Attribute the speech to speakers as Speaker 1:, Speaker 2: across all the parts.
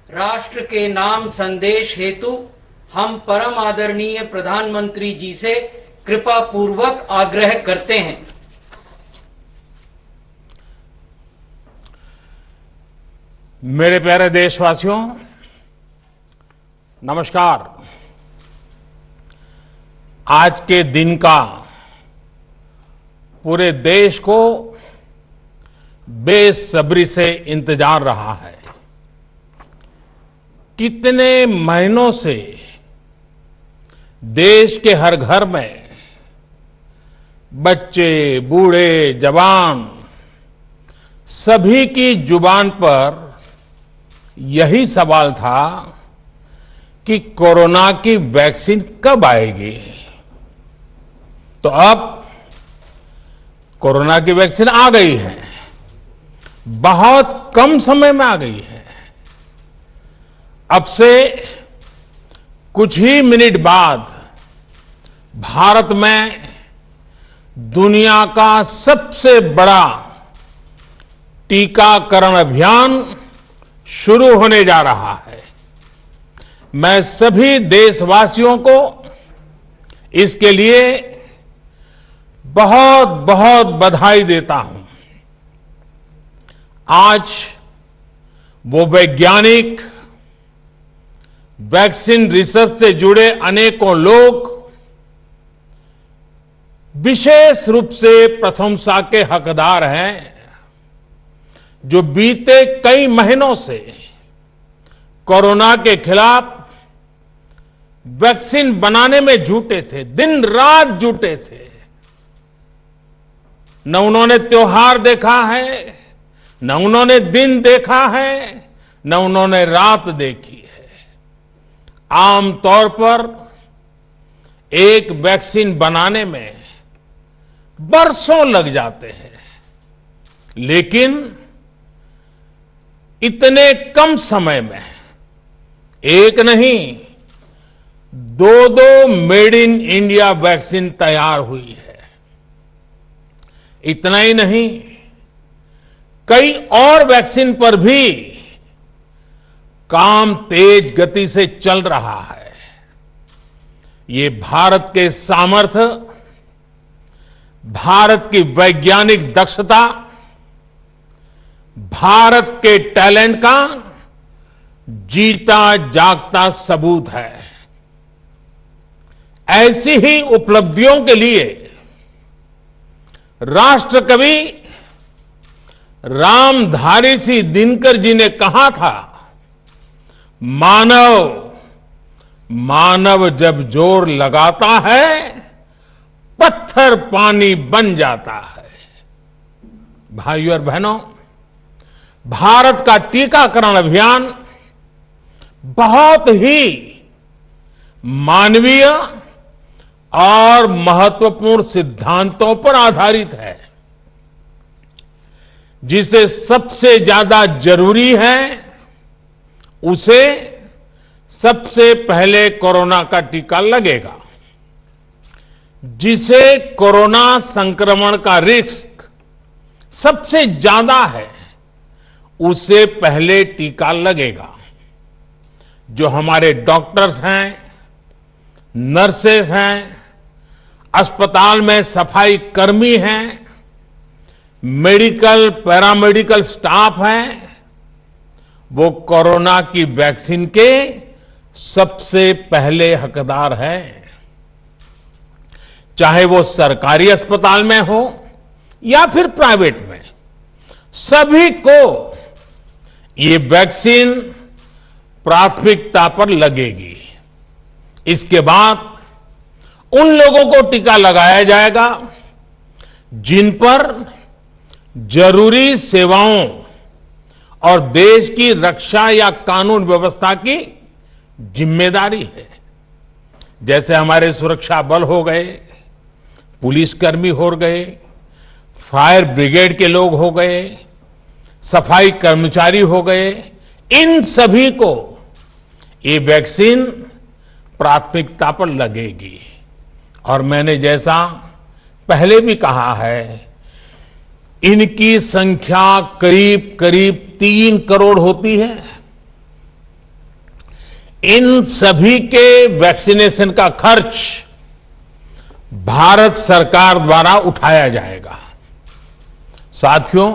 Speaker 1: राष्ट्र के नाम संदेश हेतु हम परम आदरणीय प्रधानमंत्री जी से कृपा पूर्वक आग्रह करते हैं।
Speaker 2: मेरे प्यारे देशवासियों, नमस्कार। आज के दिन का पूरे देश को बेसब्री से इंतजार रहा है। कितने महीनों से देश के हर घर में बच्चे, बूढ़े, जवान सभी की जुबान पर यही सवाल था कि कोरोना की वैक्सीन कब आएगी। तो अब कोरोना की वैक्सीन आ गई है, बहुत कम समय में आ गई है। अब से कुछ ही मिनट बाद भारत में दुनिया का सबसे बड़ा टीकाकरण अभियान शुरू होने जा रहा है। मैं सभी देशवासियों को इसके लिए बहुत बहुत बधाई देता हूं। आज वो वैज्ञानिक, वैक्सीन रिसर्च से जुड़े अनेकों लोग विशेष रूप से प्रशंसा के हकदार हैं, जो बीते कई महीनों से कोरोना के खिलाफ वैक्सीन बनाने में जुटे थे, दिन रात जुटे थे। न उन्होंने त्योहार देखा है, न उन्होंने दिन देखा है, न उन्होंने रात देखी है। आमतौर पर एक वैक्सीन बनाने में बरसों लग जाते हैं, लेकिन इतने कम समय में एक नहीं, दो मेड इन इंडिया वैक्सीन तैयार हुई है। इतना ही नहीं, कई और वैक्सीन पर भी काम तेज गति से चल रहा है। ये भारत के सामर्थ्य, भारत की वैज्ञानिक दक्षता, भारत के टैलेंट का जीता जागता सबूत है। ऐसी ही उपलब्धियों के लिए राष्ट्रकवि रामधारी सिंह दिनकर जी ने कहा था, मानव जब जोर लगाता है, पत्थर पानी बन जाता है। भाइयों और बहनों, भारत का टीकाकरण अभियान बहुत ही मानवीय और महत्वपूर्ण सिद्धांतों पर आधारित है। जिसे सबसे ज्यादा जरूरी है, उसे सबसे पहले कोरोना का टीका लगेगा। जिसे कोरोना संक्रमण का रिस्क सबसे ज्यादा है, उसे पहले टीका लगेगा। जो हमारे डॉक्टर्स हैं, नर्सेस हैं, अस्पताल में सफाई कर्मी हैं, मेडिकल, पैरामेडिकल स्टाफ हैं, वो कोरोना की वैक्सीन के सबसे पहले हकदार हैं। चाहे वो सरकारी अस्पताल में हो या फिर प्राइवेट में, सभी को ये वैक्सीन प्राथमिकता पर लगेगी। इसके बाद उन लोगों को टीका लगाया जाएगा जिन पर जरूरी सेवाओं और देश की रक्षा या कानून व्यवस्था की जिम्मेदारी है। जैसे हमारे सुरक्षा बल हो गए, पुलिसकर्मी हो गए, फायर ब्रिगेड के लोग हो गए, सफाई कर्मचारी हो गए, इन सभी को ये वैक्सीन प्राथमिकता पर लगेगी। और मैंने जैसा पहले भी कहा है, इनकी संख्या करीब करीब 3 करोड़ होती है। इन सभी के वैक्सीनेशन का खर्च भारत सरकार द्वारा उठाया जाएगा। साथियों,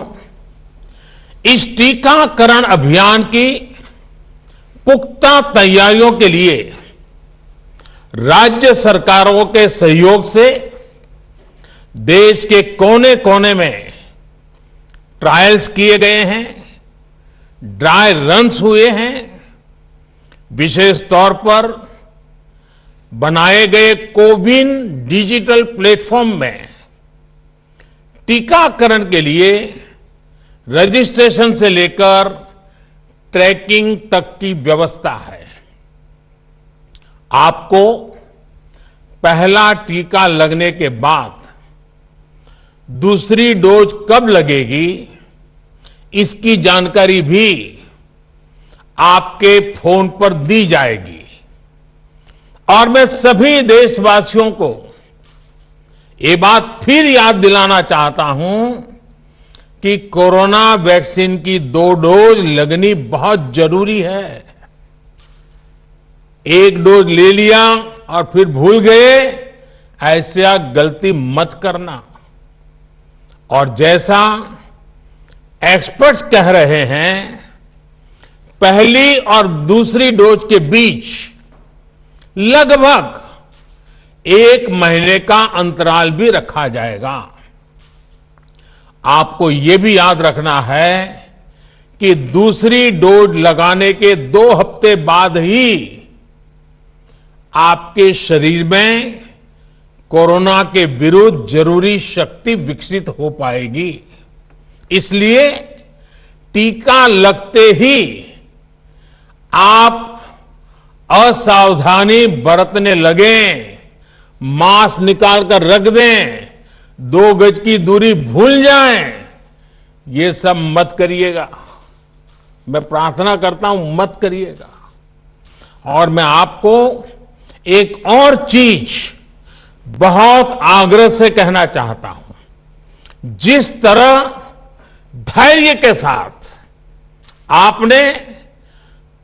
Speaker 2: इस टीकाकरण अभियान की पुख्ता तैयारियों के लिए राज्य सरकारों के सहयोग से देश के कोने कोने में ट्रायल्स किए गए हैं, ड्राई रन्स हुए हैं। विशेष तौर पर बनाए गए कोविन डिजिटल प्लेटफॉर्म में टीकाकरण के लिए रजिस्ट्रेशन से लेकर ट्रैकिंग तक की व्यवस्था है। आपको पहला टीका लगने के बाद दूसरी डोज कब लगेगी, इसकी जानकारी भी आपके फोन पर दी जाएगी। और मैं सभी देशवासियों को ये बात फिर याद दिलाना चाहता हूं कि कोरोना वैक्सीन की 2 डोज लगनी बहुत जरूरी है। एक डोज ले लिया और फिर भूल गए, ऐसा गलती मत करना। और जैसा एक्सपर्ट्स कह रहे हैं, पहली और दूसरी डोज के बीच लगभग 1 महीने का अंतराल भी रखा जाएगा। आपको यह भी याद रखना है कि दूसरी डोज लगाने के 2 हफ्ते बाद ही आपके शरीर में कोरोना के विरुद्ध जरूरी शक्ति विकसित हो पाएगी। इसलिए टीका लगते ही आप असावधानी बरतने लगें, मास्क निकालकर रख दें, 2 गज की दूरी भूल जाएं, ये सब मत करिएगा। मैं प्रार्थना करता हूं, मत करिएगा। और मैं आपको एक और चीज बहुत आग्रह से कहना चाहता हूं। जिस तरह धैर्य के साथ आपने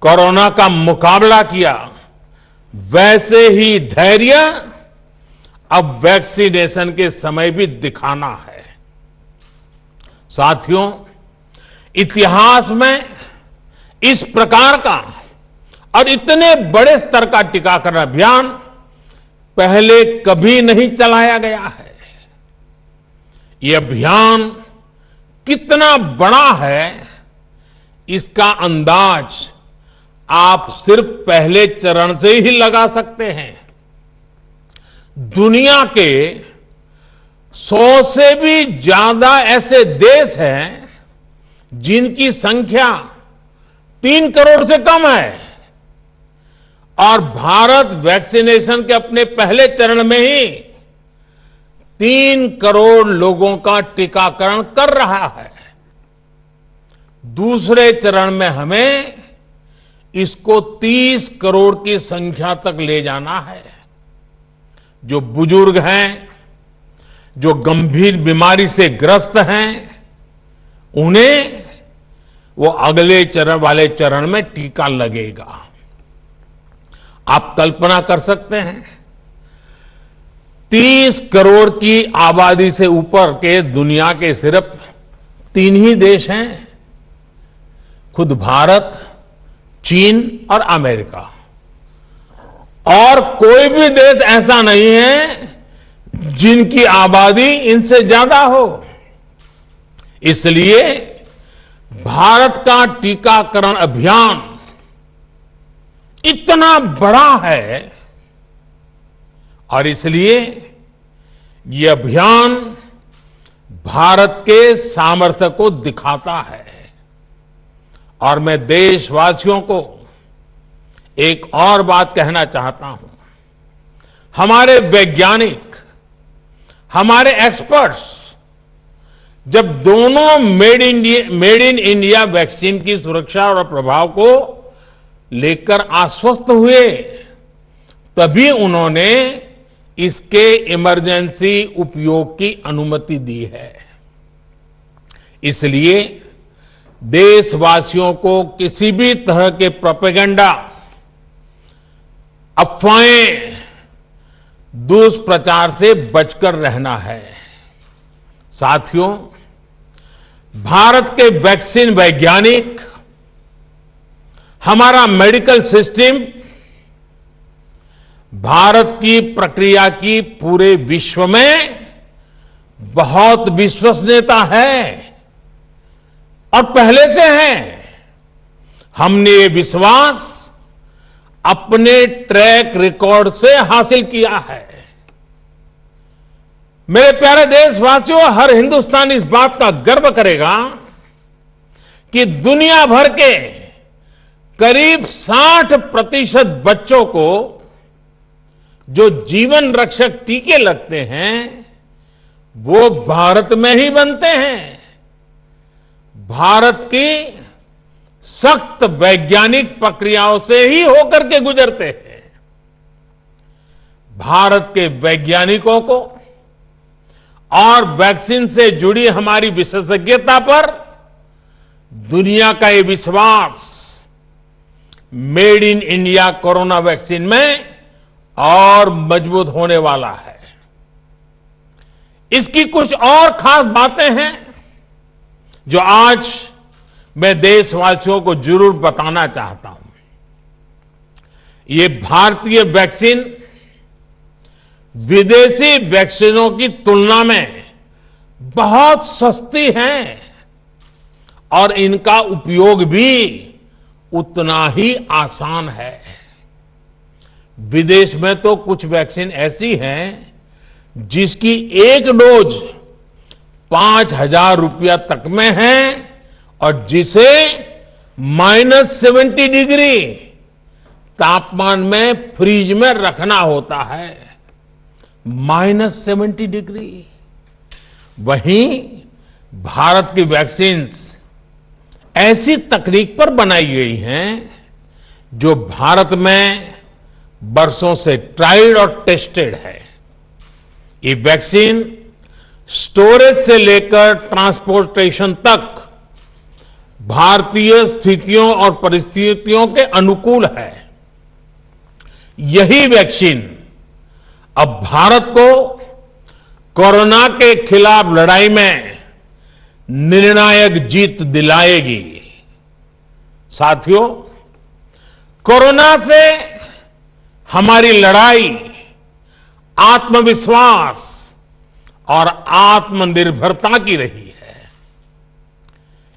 Speaker 2: कोरोना का मुकाबला किया, वैसे ही धैर्य अब वैक्सीनेशन के समय भी दिखाना है। साथियों, इतिहास में इस प्रकार का और इतने बड़े स्तर का टीकाकरण अभियान पहले कभी नहीं चलाया गया है। ये अभियान कितना बड़ा है, इसका अंदाज आप सिर्फ पहले चरण से ही लगा सकते हैं। दुनिया के 100 से भी ज्यादा ऐसे देश हैं जिनकी संख्या 3 करोड़ से कम है, और भारत वैक्सीनेशन के अपने पहले चरण में ही 3 करोड़ लोगों का टीकाकरण कर रहा है। दूसरे चरण में हमें इसको 30 करोड़ की संख्या तक ले जाना है। जो बुजुर्ग हैं, जो गंभीर बीमारी से ग्रस्त हैं, उन्हें वो अगले चरण वाले चरण में टीका लगेगा। आप कल्पना कर सकते हैं, 30 करोड़ की आबादी से ऊपर के दुनिया के सिर्फ 3 ही देश हैं, खुद भारत, चीन और अमेरिका। और कोई भी देश ऐसा नहीं है जिनकी आबादी इनसे ज्यादा हो। इसलिए भारत का टीकाकरण अभियान इतना बड़ा है, और इसलिए ये अभियान भारत के सामर्थ्य को दिखाता है। और मैं देशवासियों को एक और बात कहना चाहता हूं। हमारे वैज्ञानिक, हमारे एक्सपर्ट्स जब दोनों मेड इन इंडिया वैक्सीन की सुरक्षा और प्रभाव को लेकर आश्वस्त हुए, तभी उन्होंने इसके इमरजेंसी उपयोग की अनुमति दी है। इसलिए देशवासियों को किसी भी तरह के प्रोपेगेंडा अफवाहें, दुष्प्रचार से बचकर रहना है। साथियों, भारत के वैक्सीन वैज्ञानिक, हमारा मेडिकल सिस्टम भारत की प्रक्रिया की पूरे विश्व में बहुत विश्वसनीयता है और पहले से है। हमने ये विश्वास अपने ट्रैक रिकॉर्ड से हासिल किया है। मेरे प्यारे देशवासियों, हर हिंदुस्तानी इस बात का गर्व करेगा कि दुनिया भर के करीब 60% बच्चों को जो जीवन रक्षक टीके लगते हैं वो भारत में ही बनते हैं। भारत की सख्त वैज्ञानिक प्रक्रियाओं से ही होकर के गुजरते हैं। भारत के वैज्ञानिकों को और वैक्सीन से जुड़ी हमारी विशेषज्ञता पर दुनिया का ये विश्वास made in India corona vaccine में और मजबूत होने वाला है। इसकी कुछ और खास बातें हैं जो आज मैं देशवासियों को जरूर बताना चाहता हूं। ये भारतीय वैक्सीन विदेशी वैक्सीनों की तुलना में बहुत सस्ती हैं और इनका उपयोग भी उतना ही आसान है। विदेश में तो कुछ वैक्सीन ऐसी हैं जिसकी एक डोज 5,000 रुपया तक में है और जिसे -70 डिग्री तापमान में फ्रीज में रखना होता है। -70 डिग्री। वहीं भारत की वैक्सीन्स ऐसी तकनीक पर बनाई गई हैं जो भारत में बरसों से ट्राइड और टेस्टेड है। ये वैक्सीन स्टोरेज से लेकर ट्रांसपोर्टेशन तक भारतीय स्थितियों और परिस्थितियों के अनुकूल है। यही वैक्सीन अब भारत को कोरोना के खिलाफ लड़ाई में निर्णायक जीत दिलाएगी। साथियों, कोरोना से हमारी लड़ाई आत्मविश्वास और आत्मनिर्भरता की रही है।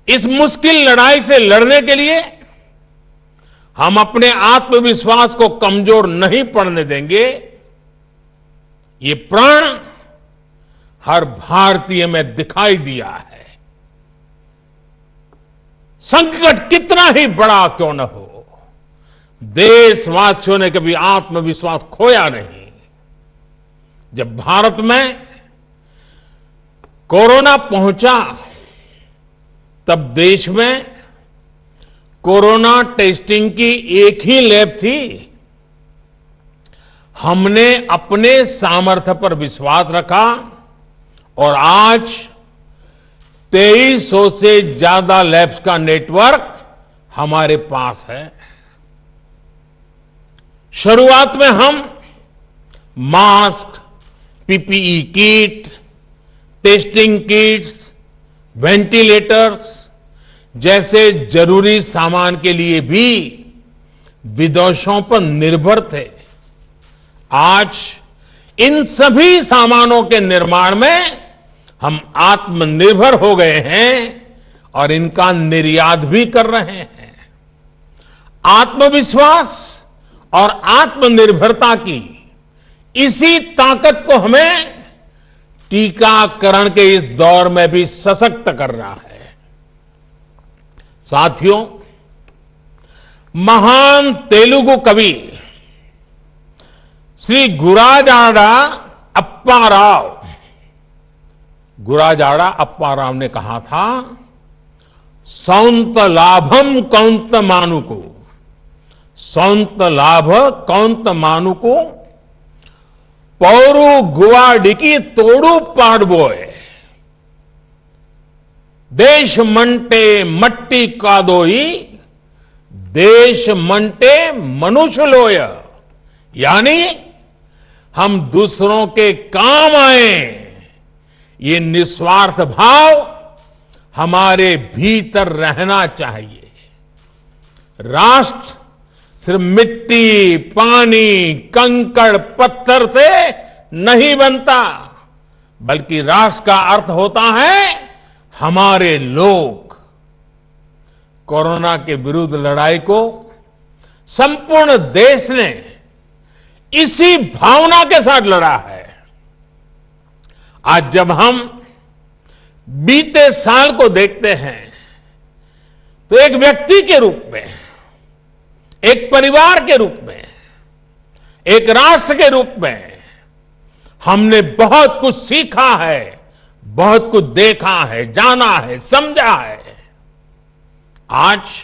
Speaker 2: इस मुश्किल लड़ाई से लड़ने के लिए हम अपने आत्मविश्वास को कमजोर नहीं पड़ने देंगे। ये प्रण हर भारतीय में दिखाई दिया है। संकट कितना ही बड़ा क्यों न हो, देशवासियों ने कभी आत्मविश्वास खोया नहीं। जब भारत में कोरोना पहुंचा तब देश में कोरोना टेस्टिंग की एक ही लैब थी। हमने अपने सामर्थ्य पर विश्वास रखा और आज 2300 से ज्यादा लैब्स का नेटवर्क हमारे पास है। शुरुआत में हम mask, PPE kit, testing kits, ventilators जैसे जरूरी सामान के लिए भी विदेशों पर निर्भर थे। आज इन सभी सामानों के निर्माण में हम आत्मनिर्भर हो गए हैं और इनका निर्यात भी कर रहे हैं। आत्मविश्वास और आत्मनिर्भरता की इसी ताकत को हमें टीकाकरण के इस दौर में भी सशक्त करना है। साथियों, महान तेलुगु कवि श्री गुराजाड़ा अप्पा राव ने कहा था, सौंत लाभम कौंत मानुको, सौंत लाभ कौंत मानुको, पौरु गुवाडिकी तोड़ू पाड़बोए, देश मंटे मट्टी कादोई, देश मंटे मनुष्य लोय। यानी हम दूसरों के काम आए, ये निस्वार्थ भाव हमारे भीतर रहना चाहिए। राष्ट्र सिर्फ मिट्टी, पानी, कंकड़, पत्थर से नहीं बनता, बल्कि राष्ट्र का अर्थ होता है हमारे लोग। कोरोना के विरुद्ध लड़ाई को संपूर्ण देश ने इसी भावना के साथ लड़ा है। आज जब हम बीते साल को देखते हैं तो एक व्यक्ति के रूप में, एक परिवार के रूप में, एक राष्ट्र के रूप में हमने बहुत कुछ सीखा है, बहुत कुछ देखा है, जाना है, समझा है। आज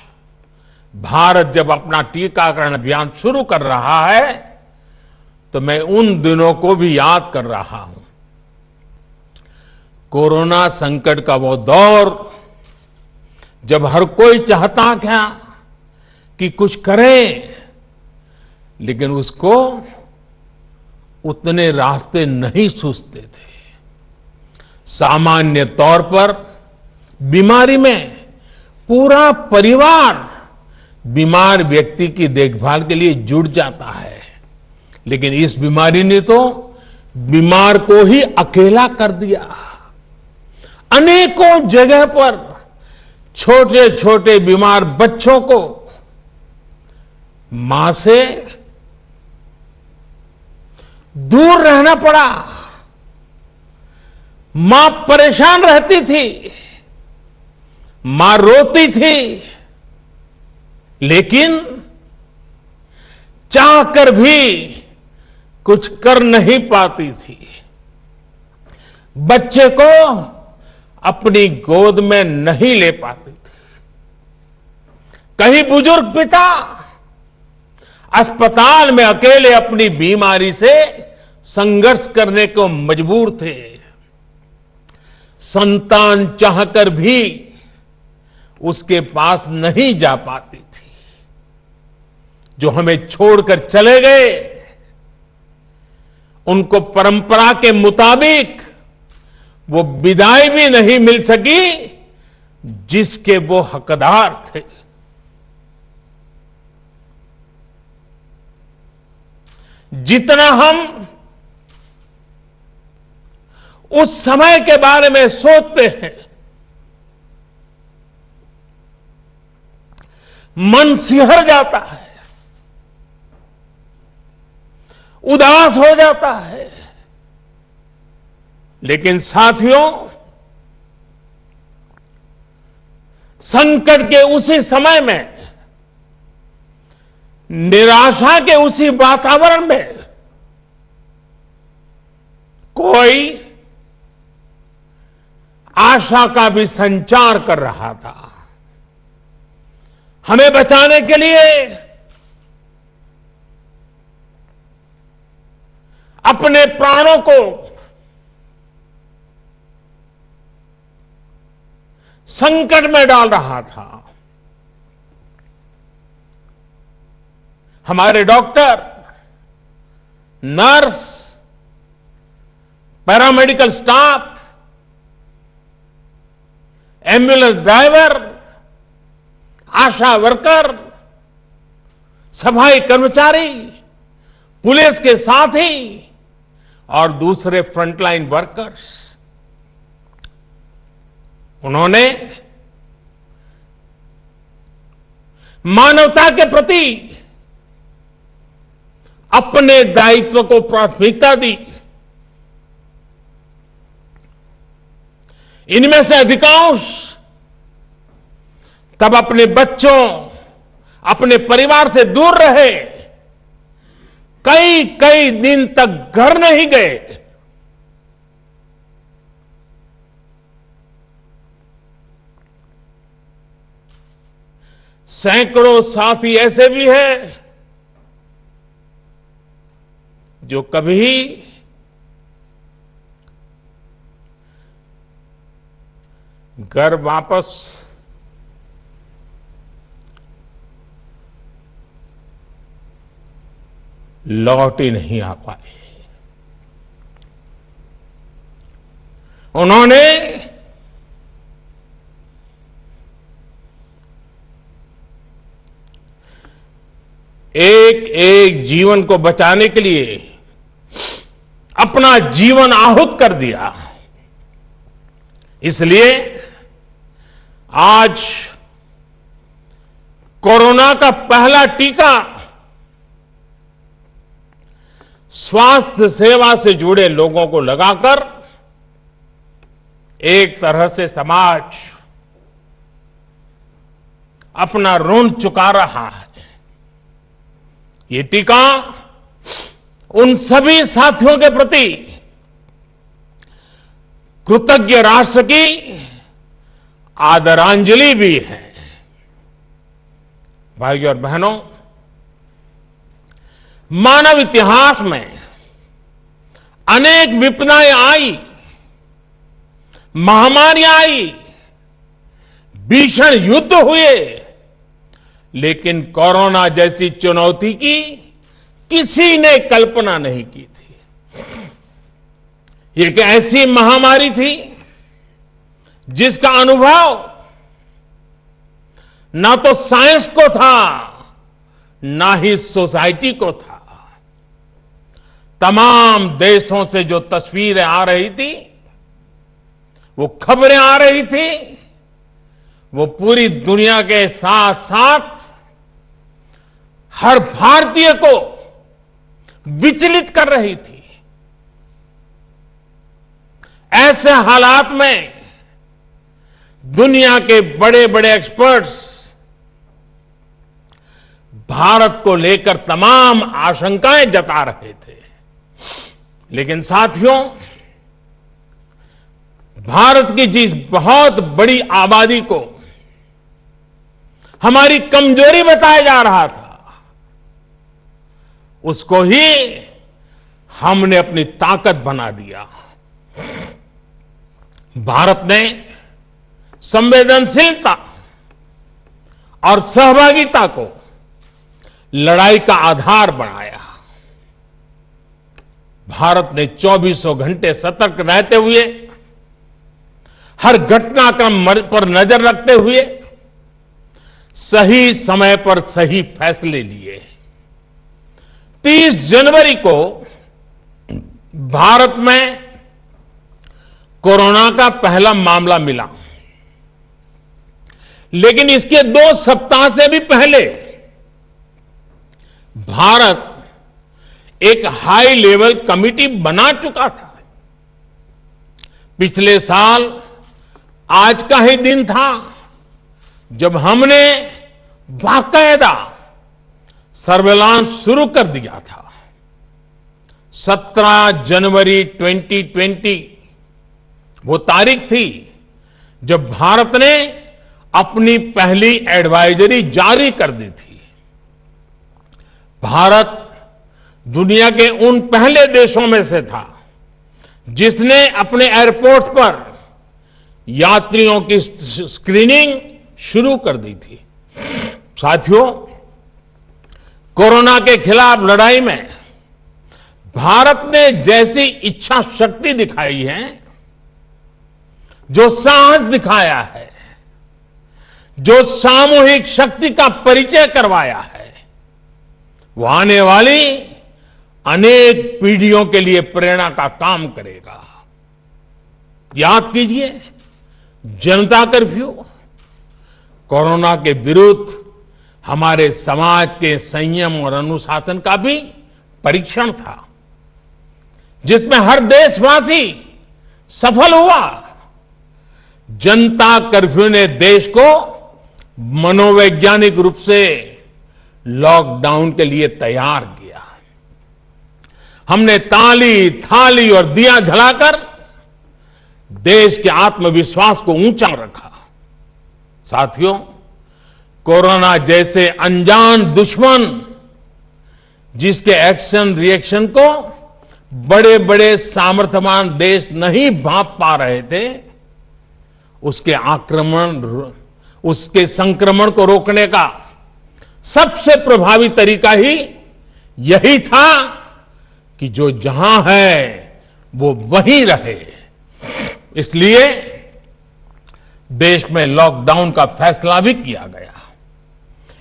Speaker 2: भारत जब अपना टीकाकरण अभियान शुरू कर रहा है तो मैं उन दिनों को भी याद कर रहा हूं। कोरोना संकट का वो दौर जब हर कोई चाहता था कि कुछ करें, लेकिन उसको उतने रास्ते नहीं सूझते थे। सामान्य तौर पर बीमारी में पूरा परिवार बीमार व्यक्ति की देखभाल के लिए जुट जाता है, लेकिन इस बीमारी ने तो बीमार को ही अकेला कर दिया। अनेकों जगह पर छोटे छोटे बीमार बच्चों को मां से दूर रहना पड़ा। मां परेशान रहती थी, मां रोती थी, लेकिन चाहकर भी कुछ कर नहीं पाती थी। बच्चे को अपनी गोद में नहीं ले पाती थी। कहीं बुजुर्ग पिता अस्पताल में अकेले अपनी बीमारी से संघर्ष करने को मजबूर थे। संतान चाहकर भी उसके पास नहीं जा पाती थी। जो हमें छोड़कर चले गए, उनको परंपरा के मुताबिक वो विदाई भी नहीं मिल सकी जिसके वो हकदार थे। जितना हम उस समय के बारे में सोचते हैं, मन सिहर जाता है, उदास हो जाता है। लेकिन साथियों, संकट के उसी समय में, निराशा के उसी वातावरण में कोई आशा का भी संचार कर रहा था। हमें बचाने के लिए अपने प्राणों को संकट में डाल रहा था। हमारे doctor, nurse, paramedical staff, ambulance driver, Asha worker, सफाई कर्मचारी, पुलिस के साथी और दूसरे फ्रंटलाइन वर्कर्स, उन्होंने मानवता के प्रति अपने दायित्व को प्राथमिकता दी। इनमें से अधिकांश तब अपने बच्चों, अपने परिवार से दूर रहे, कई कई दिन तक घर नहीं गए। सैकड़ों साथी ऐसे भी हैं जो कभी घर वापस लौट ही नहीं आ पाए। उन्होंने एक एक जीवन को बचाने के लिए अपना जीवन आहूत कर दिया। इसलिए आज कोरोना का पहला टीका स्वास्थ्य सेवा से जुड़े लोगों को लगाकर एक तरह से समाज अपना ऋण चुका रहा है। ये टीका उन सभी साथियों के प्रति कृतज्ञ राष्ट्र की आदरांजलि भी है। भाइयों और बहनों, मानव इतिहास में अनेक विपदाएं आई, महामारियां आई, भीषण युद्ध हुए, लेकिन कोरोना जैसी चुनौती की किसी ने कल्पना नहीं की थी। ये एक ऐसी महामारी थी जिसका अनुभव ना तो साइंस को था, ना ही सोसाइटी को था। तमाम देशों से जो तस्वीरें आ रही थी, वो खबरें आ रही थी, वो पूरी दुनिया के साथ साथ हर भारतीय को विचलित कर रही थी। ऐसे हालात में दुनिया के बड़े बड़े एक्सपर्ट्स भारत को लेकर तमाम आशंकाएं जता रहे थे। लेकिन साथियों, भारत की जिस बहुत बड़ी आबादी को हमारी कमजोरी बताया जा रहा था, उसको ही हमने अपनी ताकत बना दिया। भारत ने संवेदनशीलता और सहभागिता को लड़ाई का आधार बनाया। भारत ने 24 घंटे सतर्क रहते हुए, हर घटनाक्रम पर नजर रखते हुए सही समय पर सही फैसले लिए। 30 जनवरी को भारत में कोरोना का पहला मामला मिला, लेकिन इसके 2 सप्ताह से भी पहले भारत एक हाई लेवल कमिटी बना चुका था। पिछले साल आज का ही दिन था जब हमने बाकायदा सर्वेलांस शुरू कर दिया था। 17 जनवरी 2020 वो तारीख थी जब भारत ने अपनी पहली एडवाइजरी जारी कर दी थी। भारत दुनिया के उन पहले देशों में से था जिसने अपने एयरपोर्ट्स पर यात्रियों की स्क्रीनिंग शुरू कर दी थी। साथियों, कोरोना के खिलाफ लड़ाई में भारत ने जैसी इच्छा शक्ति दिखाई है, जो साहस दिखाया है, जो सामूहिक शक्ति का परिचय करवाया है, वो आने वाली अनेक पीढ़ियों के लिए प्रेरणा का काम करेगा। याद कीजिए, जनता कर्फ्यू कोरोना के विरुद्ध हमारे समाज के संयम और अनुशासन का भी परीक्षण था, जिसमें हर देशवासी सफल हुआ। जनता कर्फ्यू ने देश को मनोवैज्ञानिक रूप से लॉकडाउन के लिए तैयार किया। हमने ताली, थाली और दिया जलाकर देश के आत्मविश्वास को ऊंचा रखा। साथियों, कोरोना जैसे अनजान दुश्मन जिसके एक्शन रिएक्शन को बड़े बड़े सामर्थ्यवान देश नहीं भांप पा रहे थे, उसके संक्रमण को रोकने का सबसे प्रभावी तरीका ही यही था कि जो जहां है वो वहीं रहे। इसलिए देश में लॉकडाउन का फैसला भी किया गया।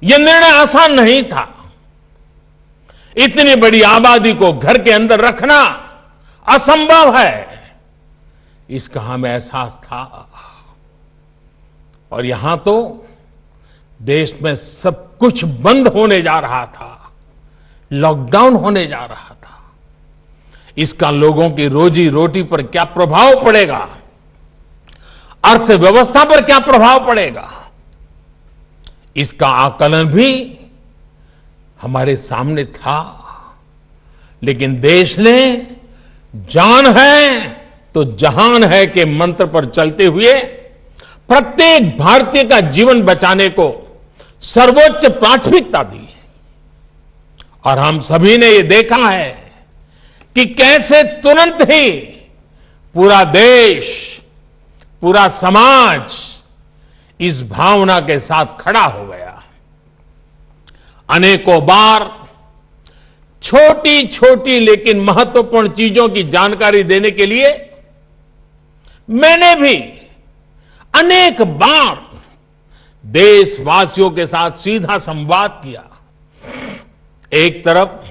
Speaker 2: यह निर्णय आसान नहीं था। इतनी बड़ी आबादी को घर के अंदर रखना असंभव है, इसका हमें एहसास था। और यहां तो देश में सब कुछ बंद होने जा रहा था, लॉकडाउन होने जा रहा था। इसका लोगों की रोजी रोटी पर क्या प्रभाव पड़ेगा, अर्थव्यवस्था पर क्या प्रभाव पड़ेगा, इसका आकलन भी हमारे सामने था। लेकिन देश ने जान है तो जहान है के मंत्र पर चलते हुए प्रत्येक भारतीय का जीवन बचाने को सर्वोच्च प्राथमिकता दी। और हम सभी ने ये देखा है कि कैसे तुरंत ही पूरा देश, पूरा समाज इस भावना के साथ खड़ा हो गया। अनेकों बार छोटी छोटी लेकिन महत्वपूर्ण चीजों की जानकारी देने के लिए मैंने भी अनेक बार देशवासियों के साथ सीधा संवाद किया। एक तरफ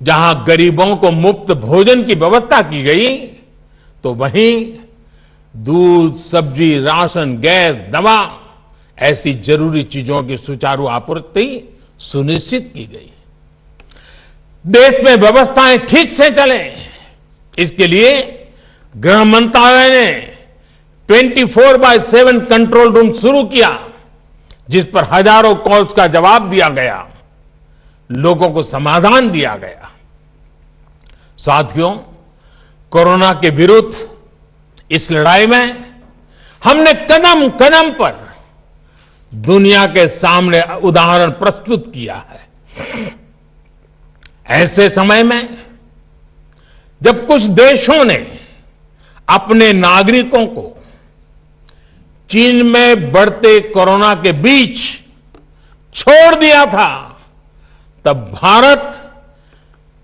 Speaker 2: जहां गरीबों को मुफ्त भोजन की व्यवस्था की गई, तो वहीं दूध, सब्जी, राशन, गैस, दवा ऐसी जरूरी चीजों की सुचारू आपूर्ति सुनिश्चित की गई। देश में व्यवस्थाएं ठीक से चले, इसके लिए गृह मंत्रालय ने 24/7 कंट्रोल रूम शुरू किया, जिस पर हजारों कॉल्स का जवाब दिया गया, लोगों को समाधान दिया गया। साथियों, कोरोना के विरुद्ध इस लड़ाई में हमने कदम कदम पर दुनिया के सामने उदाहरण प्रस्तुत किया है। ऐसे समय में जब कुछ देशों ने अपने नागरिकों को चीन में बढ़ते कोरोना के बीच छोड़ दिया था, तब भारत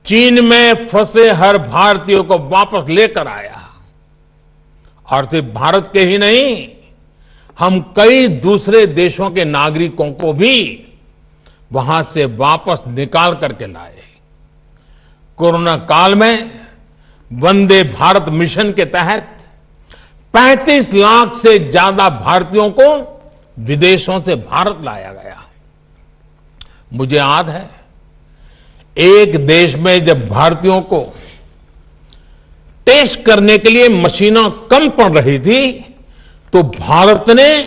Speaker 2: चीन में फंसे हर भारतीय को वापस लेकर आया। और सिर्फ भारत के ही नहीं, हम कई दूसरे देशों के नागरिकों को भी वहां से वापस निकाल करके लाए। कोरोना काल में वंदे भारत मिशन के तहत 35 लाख से ज्यादा भारतीयों को विदेशों से भारत लाया गया। मुझे याद है, एक देश में जब भारतीयों को टेस्ट करने के लिए मशीनें कम पड़ रही थी, तो भारत ने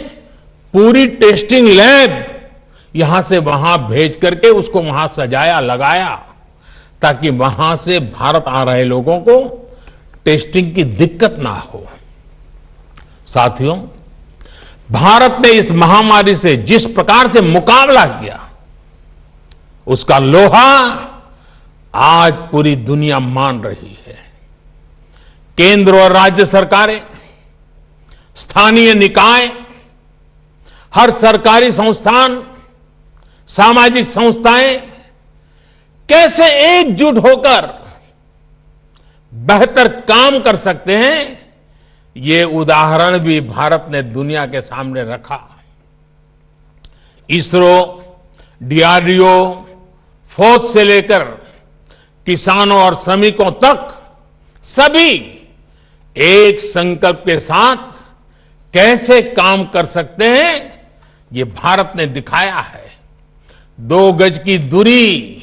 Speaker 2: पूरी टेस्टिंग लैब यहां से वहां भेज करके उसको वहां सजाया, लगाया, ताकि वहां से भारत आ रहे लोगों को टेस्टिंग की दिक्कत ना हो। साथियों, भारत ने इस महामारी से जिस प्रकार से मुकाबला किया, उसका लोहा आज पूरी दुनिया मान रही है। केंद्र और राज्य सरकारें, स्थानीय निकाय, हर सरकारी संस्थान, सामाजिक संस्थाएं कैसे एकजुट होकर बेहतर काम कर सकते हैं, ये उदाहरण भी भारत ने दुनिया के सामने रखा। इसरो, डीआरडीओ, फौज से लेकर किसानों और श्रमिकों तक सभी एक संकल्प के साथ कैसे काम कर सकते हैं, ये भारत ने दिखाया है। 2 गज की दूरी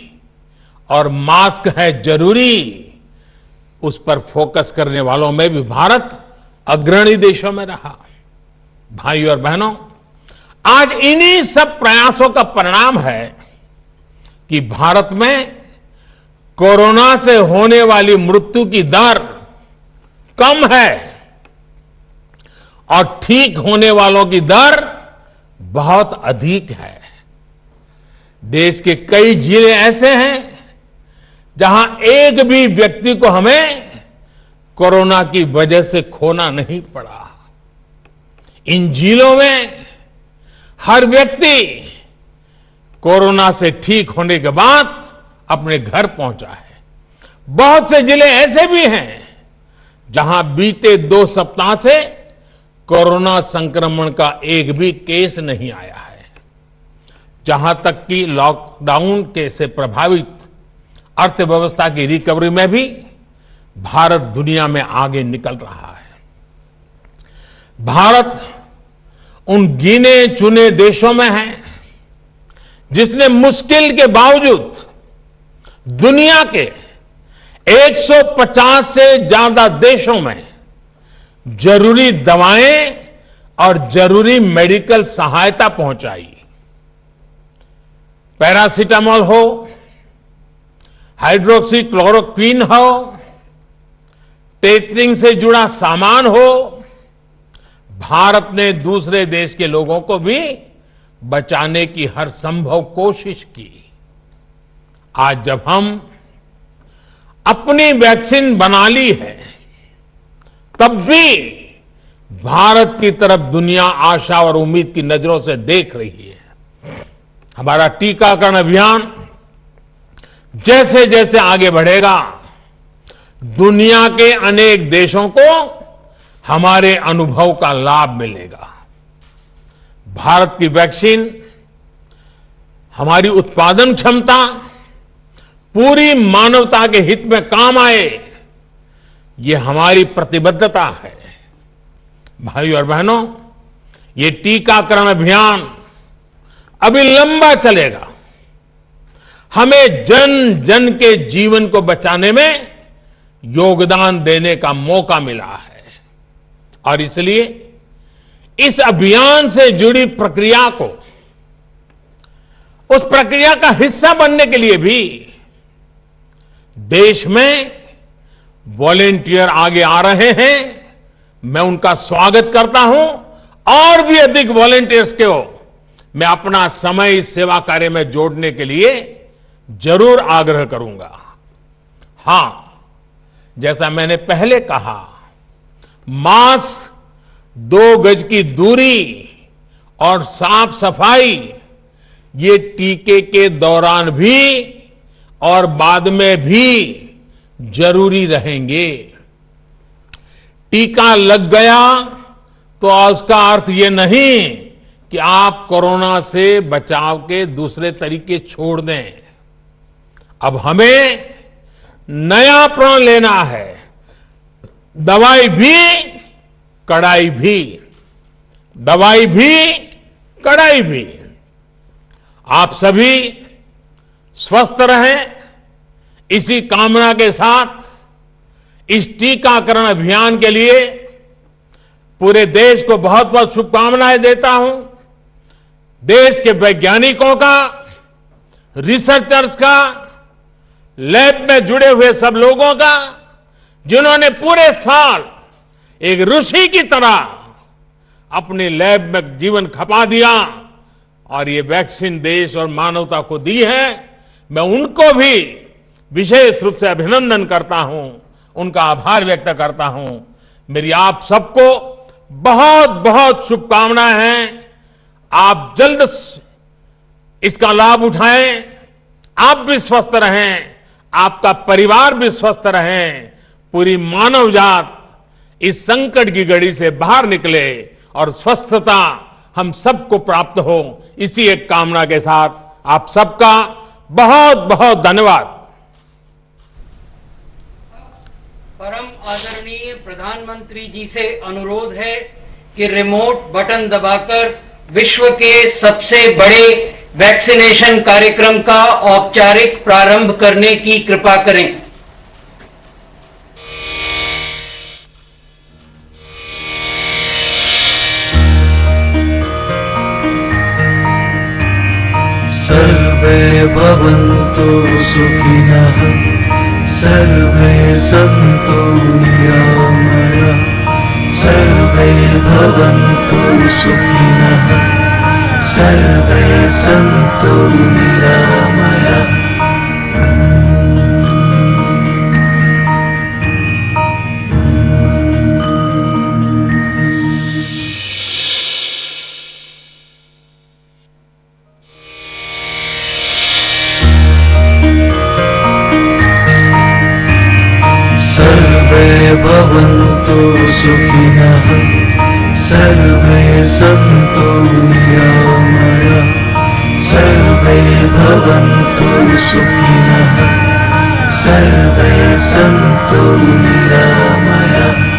Speaker 2: और मास्क है जरूरी, उस पर फोकस करने वालों में भी भारत अग्रणी देशों में रहा। भाइयों और बहनों, आज इन्हीं सब प्रयासों का परिणाम है कि भारत में कोरोना से होने वाली मृत्यु की दर कम है और ठीक होने वालों की दर बहुत अधिक है। देश के कई जिले ऐसे हैं जहां एक भी व्यक्ति को हमें कोरोना की वजह से खोना नहीं पड़ा। इन जिलों में हर व्यक्ति कोरोना से ठीक होने के बाद अपने घर पहुंचा है। बहुत से जिले ऐसे भी हैं जहां बीते 2 सप्ताह से कोरोना संक्रमण का एक भी केस नहीं आया है। जहां तक कि लॉकडाउन के से प्रभावित अर्थव्यवस्था की रिकवरी में भी भारत दुनिया में आगे निकल रहा है। भारत उन गिने चुने देशों में है जिसने मुश्किल के बावजूद दुनिया के 150 से ज्यादा देशों में जरूरी दवाएं और जरूरी मेडिकल सहायता पहुंचाई। पैरासीटामोल हो, हाइड्रोक्सी क्लोरोक्वीन हो, टेस्टिंग से जुड़ा सामान हो, भारत ने दूसरे देश के लोगों को भी बचाने की हर संभव कोशिश की। आज जब हम अपनी वैक्सीन बना ली है, तब भी भारत की तरफ दुनिया आशा और उम्मीद की नजरों से देख रही है। हमारा टीकाकरण अभियान जैसे जैसे आगे बढ़ेगा, दुनिया के अनेक देशों को हमारे अनुभव का लाभ मिलेगा। भारत की वैक्सीन, हमारी उत्पादन क्षमता पूरी मानवता के हित में काम आए, ये हमारी प्रतिबद्धता है। भाइयों और बहनों, ये टीकाकरण अभियान अभी लंबा चलेगा। हमें जन जन के जीवन को बचाने में योगदान देने का मौका मिला है और इसलिए इस अभियान से जुड़ी प्रक्रिया को, उस प्रक्रिया का हिस्सा बनने के लिए भी देश में वॉलेंटियर आगे आ रहे हैं। मैं उनका स्वागत करता हूं और भी अधिक वॉलेंटियर्स को मैं अपना समय इस सेवा कार्य में जोड़ने के लिए जरूर आग्रह करूंगा। हां, जैसा मैंने पहले कहा, मास्क, 2 गज की दूरी और साफ सफाई ये टीके के दौरान भी और बाद में भी जरूरी रहेंगे। टीका लग गया तो उसका अर्थ ये नहीं कि आप कोरोना से बचाव के दूसरे तरीके छोड़ दें। अब हमें नया प्रण लेना है, दवाई भी कड़ाई भी, दवाई भी कड़ाई भी। आप सभी स्वस्थ रहें, इसी कामना के साथ इस टीकाकरण अभियान के लिए पूरे देश को बहुत बहुत शुभकामनाएं देता हूं। देश के वैज्ञानिकों का, रिसर्चर्स का, लैब में जुड़े हुए सब लोगों का, जिन्होंने पूरे साल एक ऋषि की तरह अपने लैब में जीवन खपा दिया और ये वैक्सीन देश और मानवता को दी है। मैं उनको भी विशेष रूप से अभिनंदन करता हूं, उनका आभार व्यक्त करता हूं। मेरी आप सबको बहुत बहुत शुभकामनाएं हैं। आप जल्द इसका लाभ उठाएं, आप भी स्वस्थ रहें, आपका परिवार भी स्वस्थ रहें, पूरी मानव जात इस संकट की घड़ी से बाहर निकले और स्वस्थता हम सबको प्राप्त हो, इसी एक कामना के साथ आप सबका बहुत बहुत धन्यवाद।
Speaker 1: परम आदरणीय प्रधानमंत्री जी से अनुरोध है कि रिमोट बटन दबाकर विश्व के सबसे बड़े वैक्सीनेशन कार्यक्रम का औपचारिक प्रारंभ करने की कृपा करें।
Speaker 3: सर्वे भवन्तु सुखिनः, सर्वे सन्तु निरामयाः, सर्वे भवन्तु सुखिनः, सर्वे सन्तु निरामयाः। सर्वे भवन्तु सुखिनः सर्वे सन्तु निरामयाः सर्वे भवन्तु सुखिनः सर्वे सन्तु निरामयाः।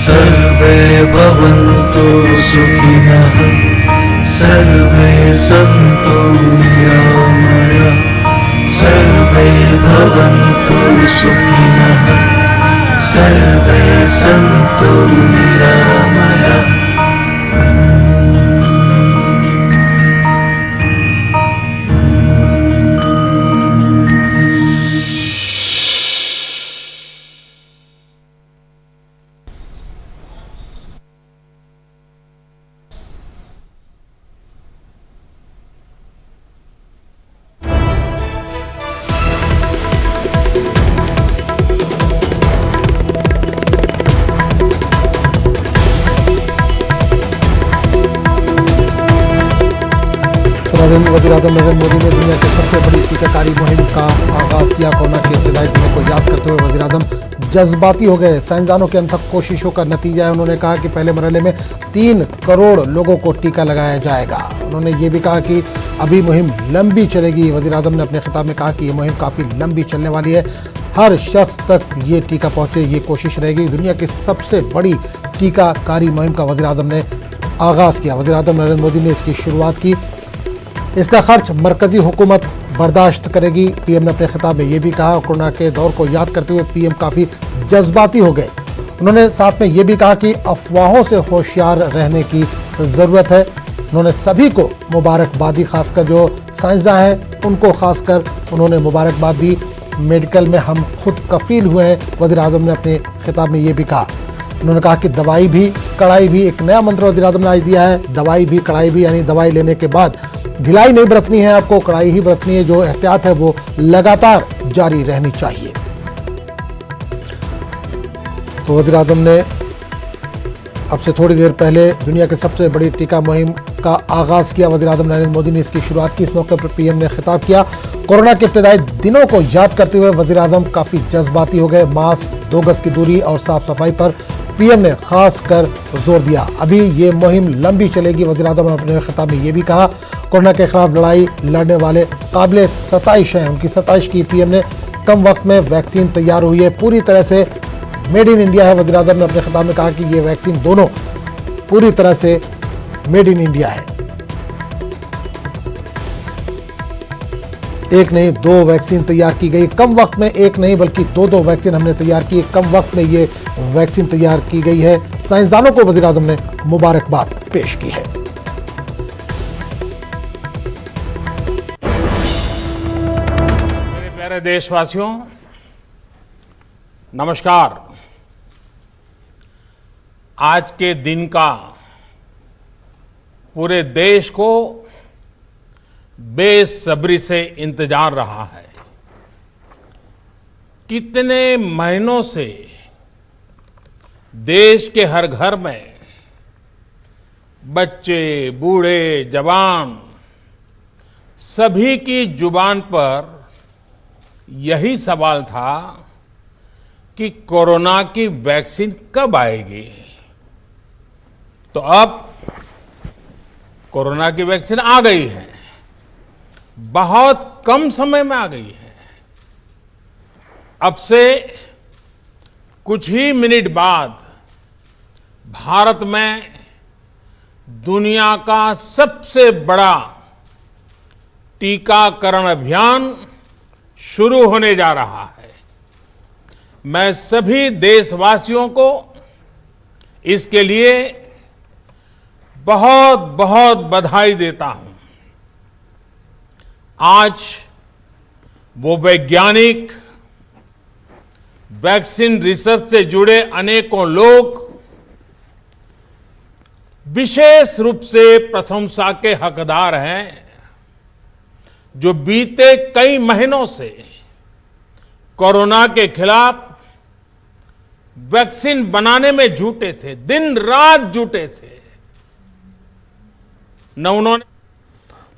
Speaker 3: सर्वे भवन्तु सुखिनः सर्वे सन्तु निरामयाः सर्वे भवन्तु सुखिनः सर्वे सन्तु निरामयाः।
Speaker 4: वज़ीर-ए-आज़म नरेंद्र मोदी ने दुनिया की सबसे बड़ी टीकाकारी मुहिम का आगाज किया। कोरोना के इब्तदाई दिनों को याद करते हुए वज़ीर-ए-आज़म जज्बाती हो गए। साइंसदानों के अनथक कोशिशों का नतीजा है। उन्होंने कहा कि पहले मरहले में 3 करोड़ लोगों को टीका लगाया जाएगा। उन्होंने ये भी कहा कि अभी मुहिम लंबी चलेगी। वज़ीर-ए-आज़म ने अपने खिताब में कहा कि ये मुहिम काफ़ी लंबी चलने वाली है। हर शख्स तक ये टीका पहुँचे, ये कोशिश रहेगी। दुनिया की सबसे बड़ी टीकाकारी मुहिम का वज़ीर-ए-आज़म ने आगाज़ किया। वज़ीर-ए-आज़म नरेंद्र मोदी ने इसकी शुरुआत की। इसका खर्च मरकजी हुकूमत बर्दाश्त करेगी। पीएम ने अपने खिताब में ये भी कहा। कोरोना के दौर को याद करते हुए पीएम काफ़ी जज्बाती हो गए। उन्होंने साथ में ये भी कहा कि अफवाहों से होशियार रहने की ज़रूरत है। उन्होंने सभी को मुबारकबाद दी, खासकर जो साइंसदान हैं उनको खासकर उन्होंने मुबारकबाद दी। मेडिकल में हम खुद कफील हुए हैं, वज़ीर-ए-आज़म ने अपने खिताब में ये भी कहा। उन्होंने कहा कि दवाई भी कड़ाई भी, एक नया मंत्र वज़ीर-ए-आज़म ने आज दिया है, दवाई भी कड़ाई भी, यानी दवाई लेने के बाद ढिलाई नहीं बरतनी है, आपको कड़ाई ही बरतनी है। जो एहतियात है वो लगातार जारी रहनी चाहिए। तो वज़ीर-ए-आज़म ने अब से थोड़ी देर पहले दुनिया की सबसे बड़ी टीका मुहिम का आगाज़ किया। वज़ीर-ए-आज़म नरेंद्र मोदी ने इसकी शुरुआत की। इस मौके पर पीएम ने खिताब किया। कोरोना के इब्तदाई दिनों को याद करते हुए वज़ीर-ए-आज़म काफ़ी जज्बाती हो गए। मास्क, 2 गज की दूरी और साफ सफाई पर पीएम ने खास कर जोर दिया। अभी ये मुहिम लंबी चलेगी। वज़ीर-ए-आज़म ने अपने खिताब में ये भी कहा, कोरोना के खिलाफ लड़ाई लड़ने वाले काबिल सताइश हैं। उनकी सताइश की। पीएम ने कम वक्त में वैक्सीन तैयार हुई है, पूरी तरह से मेड इन इंडिया है। वज़ीर-ए-आज़म ने अपने खिताब में कहा कि ये वैक्सीन दोनों पूरी तरह से मेड इन इंडिया है। एक नहीं 2 वैक्सीन तैयार की गई कम वक्त में। एक नहीं बल्कि 2 वैक्सीन हमने तैयार की। कम वक्त में ये वैक्सीन तैयार की गई है। साइंसदानों को वज़ीर-ए-आज़म ने मुबारकबाद पेश की है।
Speaker 2: मेरे प्यारे देशवासियों, नमस्कार। आज के दिन का पूरे देश को बेसब्री से इंतजार रहा है। कितने महीनों से देश के हर घर में बच्चे, बूढ़े, जवान सभी की जुबान पर यही सवाल था कि कोरोना की वैक्सीन कब आएगी। तो अब कोरोना की वैक्सीन आ गई है। बहुत कम समय में आ गई है। अब से कुछ ही मिनट बाद भारत में दुनिया का सबसे बड़ा टीकाकरण अभियान शुरू होने जा रहा है। मैं सभी देशवासियों को इसके लिए बहुत बहुत बधाई देता हूं। आज वो वैज्ञानिक, वैक्सीन रिसर्च से जुड़े अनेकों लोग विशेष रूप से प्रशंसा के हकदार हैं, जो बीते कई महीनों से कोरोना के खिलाफ वैक्सीन बनाने में जुटे थे, दिन रात जुटे थे। न उन्होंने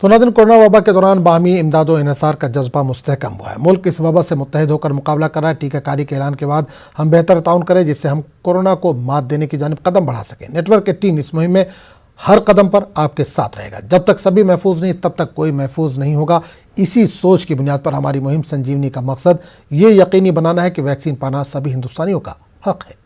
Speaker 4: तो नाज़रीन, कोरोना वबा के दौरान बाहमी इमदाद और इन्हिसार का जज्बा मुस्तहकम हुआ है। मुल्क इस वबा से मुत्तहिद होकर मुकाबला कर रहा है। टीकाकारी के ऐलान के बाद हम बेहतर ताउन करें जिससे हम कोरोना को मात देने की जानिब कदम बढ़ा सकें। नेटवर्क की टीम इस मुहिम में हर कदम पर आपके साथ रहेगा। जब तक सभी महफूज नहीं तब तक कोई महफूज नहीं होगा। इसी सोच की बुनियाद पर हमारी मुहिम संजीवनी का मकसद ये यकीनी बनाना है कि वैक्सीन पाना सभी हिंदुस्तानियों का हक है।